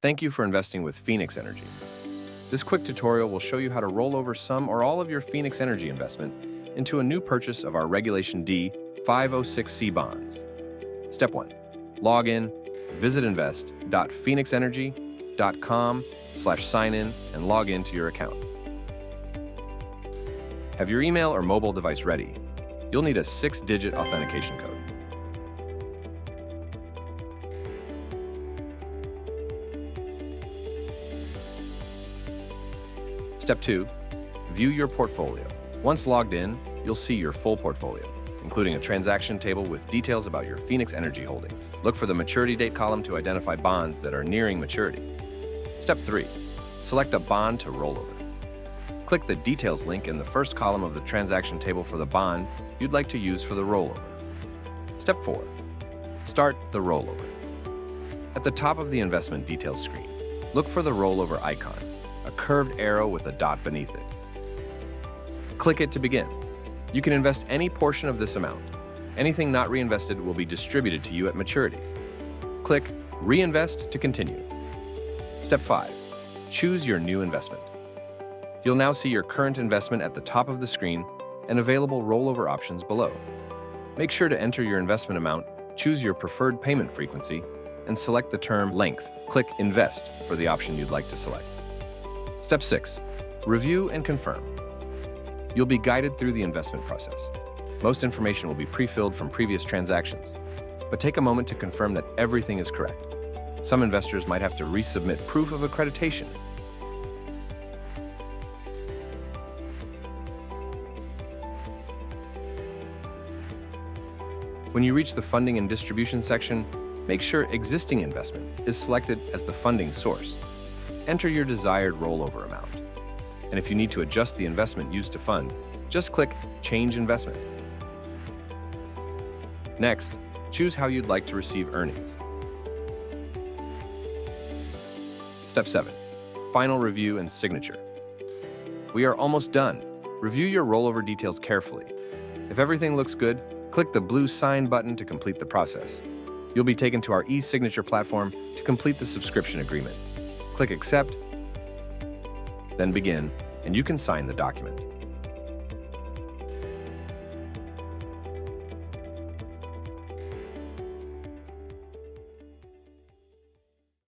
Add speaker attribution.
Speaker 1: Thank you for investing with Phoenix Energy. This quick tutorial will show you how to roll over some or all of your Phoenix Energy investment into a new purchase of our Regulation D 506C bonds. Step 1. Log in, visit invest.phoenixenergy.com/sign-in and log in to your account. Have your email or mobile device ready. You'll need a 6-digit authentication code. Step 2. View your portfolio. Once logged in, you'll see your full portfolio, including a transaction table with details about your Phoenix Energy holdings. Look for the maturity date column to identify bonds that are nearing maturity. Step 3. Select a bond to rollover. Click the Details link in the first column of the transaction table for the bond you'd like to use for the rollover. Step 4. Start the rollover. At the top of the investment details screen, look for the rollover icon, a curved arrow with a dot beneath it. Click it to begin. You can invest any portion of this amount. Anything not reinvested will be distributed to you at maturity. Click Reinvest to continue. Step 5. Choose your new investment. You'll now see your current investment at the top of the screen and available rollover options below. Make sure to enter your investment amount, choose your preferred payment frequency, and select the term length. Click Invest for the option you'd like to select. Step 6. Review and confirm. You'll be guided through the investment process. Most information will be pre-filled from previous transactions, but take a moment to confirm that everything is correct. Some investors might have to resubmit proof of accreditation. When you reach the funding and distribution section, make sure existing investment is selected as the funding source. Enter your desired rollover amount. And if you need to adjust the investment used to fund, just click Change Investment. Next, choose how you'd like to receive earnings. Step 7. Final review and signature. We are almost done. Review your rollover details carefully. If everything looks good, click the blue Sign button to complete the process. You'll be taken to our e-signature platform to complete the subscription agreement. Click Accept, then Begin, and you can sign the document.